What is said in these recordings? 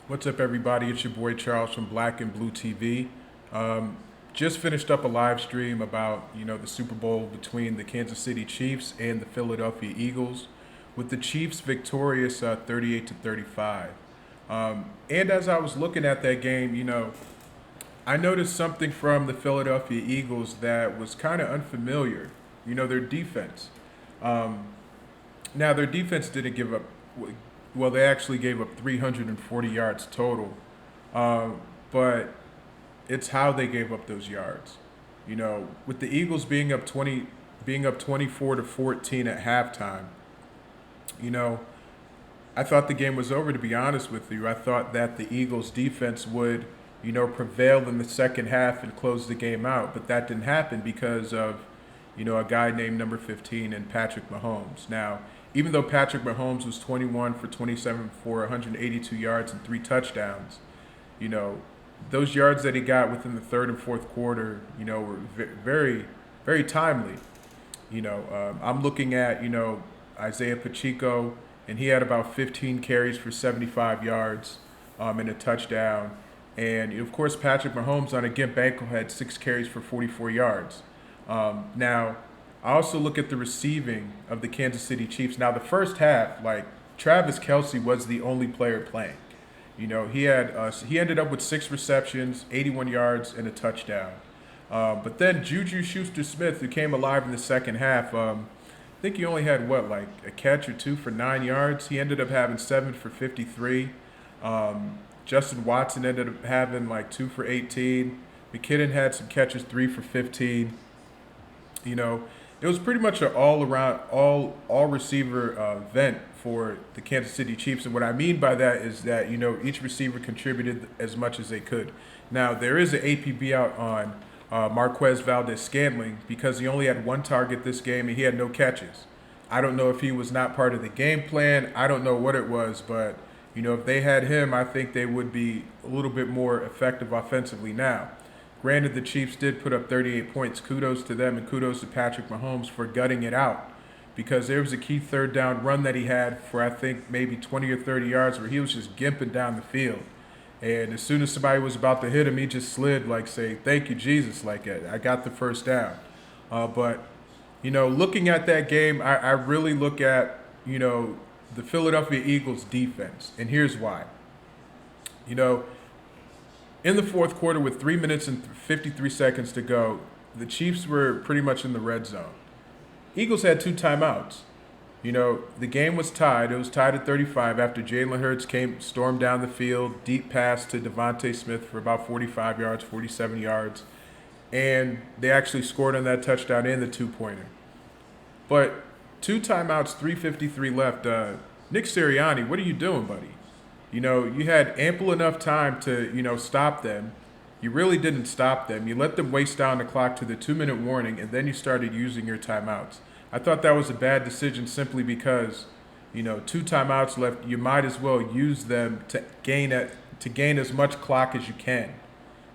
What's up, everybody? It's your boy Charles from BlackNBlueTV. Just finished up a live stream about the Super Bowl between the Kansas City Chiefs and the Philadelphia Eagles, with the Chiefs victorious 38 to 35. And as I was looking at that game, I noticed something from the Philadelphia Eagles that was kind of unfamiliar. Their defense. Um, Now, their defense didn't give up. Well, they actually gave up 340 yards total, but it's how they gave up those yards. With the Eagles being up 24 to 14 at halftime. You know, I thought the game was over. To be honest with you, I thought that the Eagles' defense would, prevail in the second half and close the game out, but that didn't happen because of, a guy named number 15 and Patrick Mahomes. Now, even though Patrick Mahomes was 21 for 27 for 182 yards and 3 touchdowns, you know, those yards that he got within the third and fourth quarter, were very, very timely. I'm looking at, Isaiah Pacheco, and he had about 15 carries for 75 yards and a touchdown. And, of course, Patrick Mahomes on a gimp ankle had 6 carries for 44 yards. Now, I also look at the receiving of the Kansas City Chiefs. Now, the first half, like, Travis Kelce was the only player playing. He ended up with 6 receptions, 81 yards, and a touchdown. But then Juju Schuster-Smith, who came alive in the second half, I think he only had like a catch or two for 9 yards. He ended up having 7 for 53. Justin Watson ended up having like 2 for 18. McKinnon had some catches, 3 for 15. It was pretty much an all around, all receiver event for the Kansas City Chiefs. And what I mean by that is that, each receiver contributed as much as they could. Now, there is an APB out on Marquez Valdez-Scantling because he only had 1 target this game and he had no catches. I don't know if he was not part of the game plan. I don't know what it was, but, if they had him, I think they would be a little bit more effective offensively now. Granted, the Chiefs did put up 38 points. Kudos to them, and kudos to Patrick Mahomes for gutting it out, because there was a key third down run that he had for, I think, maybe 20 or 30 yards where he was just gimping down the field. And as soon as somebody was about to hit him, he just slid like, say, thank you, Jesus, like I got the first down. But, looking at that game, I really look at, the Philadelphia Eagles defense, and here's why. In the fourth quarter with 3 minutes and 53 seconds to go, the Chiefs were pretty much in the red zone. Eagles had 2 timeouts. The game was tied. It was tied at 35 after Jalen Hurts stormed down the field, deep pass to Devontae Smith for about 45 yards, 47 yards. And they actually scored on that touchdown and the 2-pointer. But 2 timeouts, 3:53 left. Nick Sirianni, what are you doing, buddy? You had ample enough time to, stop them. You really didn't stop them. You let them waste down the clock to the 2-minute warning, and then you started using your timeouts. I thought that was a bad decision simply because, 2 timeouts left. You might as well use them to gain as much clock as you can.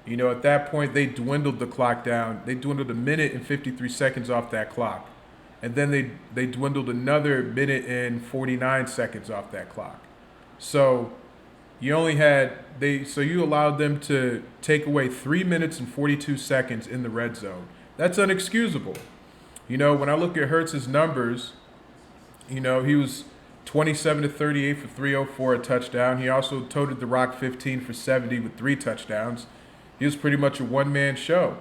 At that point, they dwindled the clock down. They dwindled 1 minute and 53 seconds off that clock. And then they dwindled another 1 minute and 49 seconds off that clock. So you allowed them to take away 3 minutes and 42 seconds in the red zone. That's unexcusable. When I look at Hurts' numbers, he was 27 to 38 for 304, a touchdown. He also toted the rock 15 for 70 with 3 touchdowns. He was pretty much a one-man show.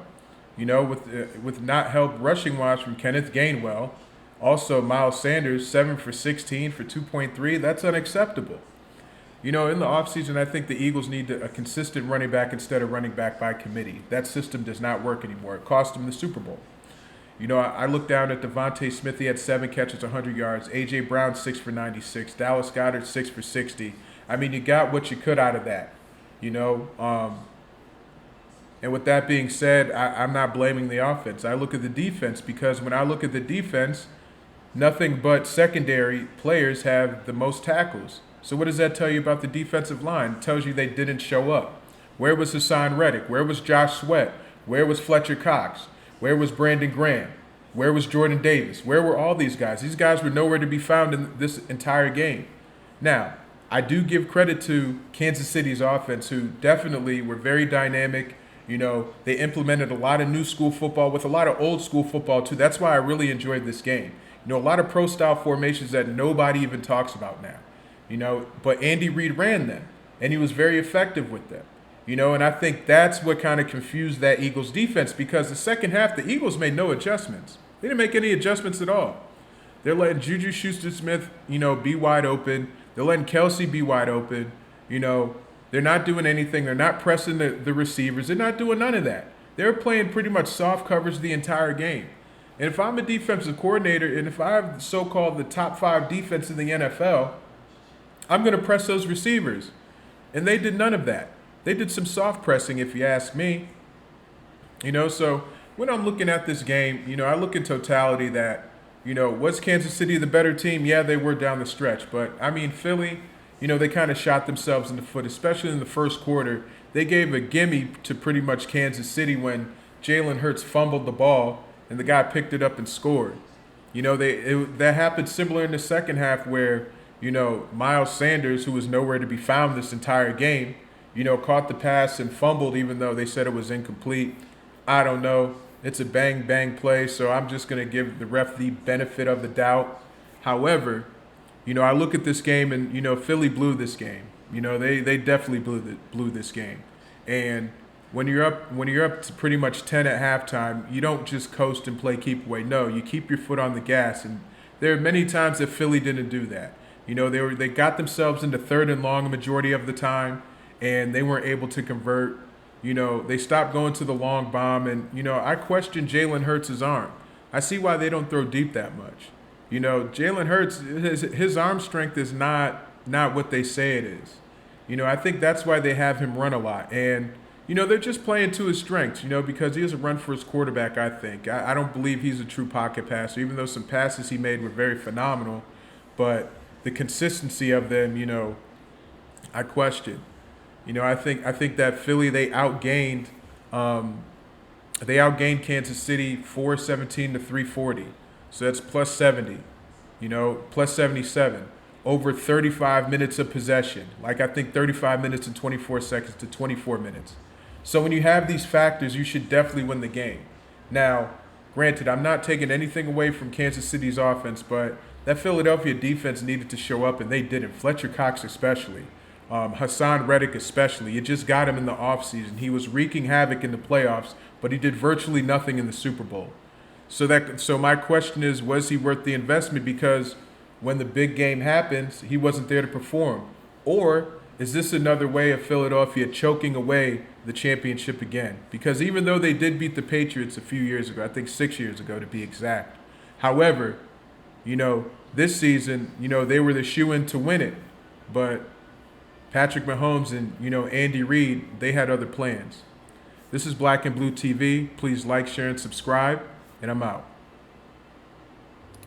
With not help rushing wise from Kenneth Gainwell. Also, Miles Sanders, 7 for 16 for 2.3. That's unacceptable. In the offseason, I think the Eagles need a consistent running back instead of running back by committee. That system does not work anymore. It cost them the Super Bowl. I look down at Devontae Smith. He had 7 catches, 100 yards. A.J. Brown, 6 for 96. Dallas Goedert, 6 for 60. I mean, you got what you could out of that. And with that being said, I'm not blaming the offense. I look at the defense because when I look at the defense, nothing but secondary players have the most tackles. So what does that tell you about the defensive line? It tells you they didn't show up. Where was Hassan Reddick? Where was Josh Sweat? Where was Fletcher Cox? Where was Brandon Graham? Where was Jordan Davis? Where were all these guys? These guys were nowhere to be found in this entire game. Now, I do give credit to Kansas City's offense, who definitely were very dynamic. They implemented a lot of new school football with a lot of old school football too. That's why I really enjoyed this game. A lot of pro style formations that nobody even talks about now. But Andy Reid ran them, and he was very effective with them. And I think that's what kind of confused that Eagles defense, because the second half, the Eagles made no adjustments. They didn't make any adjustments at all. They're letting Juju Schuster-Smith, be wide open. They're letting Kelsey be wide open. They're not doing anything. They're not pressing the receivers. They're not doing none of that. They're playing pretty much soft coverage the entire game. And if I'm a defensive coordinator, and if I have so-called the top 5 defense in the NFL, I'm going to press those receivers. And they did none of that. They did some soft pressing, if you ask me. So when I'm looking at this game, I look in totality that, was Kansas City the better team? Yeah, they were down the stretch. But, Philly, they kind of shot themselves in the foot, especially in the first quarter. They gave a gimme to pretty much Kansas City when Jalen Hurts fumbled the ball and the guy picked it up and scored. That happened similar in the second half where, Miles Sanders, who was nowhere to be found this entire game, caught the pass and fumbled even though they said it was incomplete. I don't know. It's a bang play, so I'm just going to give the ref the benefit of the doubt. However, I look at this game and, Philly blew this game. They definitely blew this game. And when you're up to pretty much 10 at halftime, you don't just coast and play keep away. No, you keep your foot on the gas. And there are many times that Philly didn't do that. They got themselves into 3rd and long a majority of the time, and they weren't able to convert. They stopped going to the long bomb, and, I question Jalen Hurts' arm. I see why they don't throw deep that much. Jalen Hurts, his arm strength is not what they say it is. I think that's why they have him run a lot. And, they're just playing to his strengths, because he has a run for his quarterback, I think. I don't believe he's a true pocket passer, even though some passes he made were very phenomenal. But the consistency of them, I question. I think that Philly, they outgained Kansas City 417 to 340. So that's plus 70, plus 77. Over 35 minutes of possession. I think 35 minutes and 24 seconds to 24 minutes. So when you have these factors, you should definitely win the game. Now, granted, I'm not taking anything away from Kansas City's offense, but that Philadelphia defense needed to show up, and they didn't. Fletcher Cox especially. Hassan Reddick especially. You just got him in the offseason. He was wreaking havoc in the playoffs, but he did virtually nothing in the Super Bowl. So my question is, was he worth the investment? Because when the big game happens, he wasn't there to perform. Or is this another way of Philadelphia choking away the championship again? Because even though they did beat the Patriots a few years ago, I think 6 years ago to be exact. However, this season, they were the shoo-in to win it. But Patrick Mahomes and, Andy Reid, they had other plans. This is Black and Blue TV. Please like, share, and subscribe, and I'm out.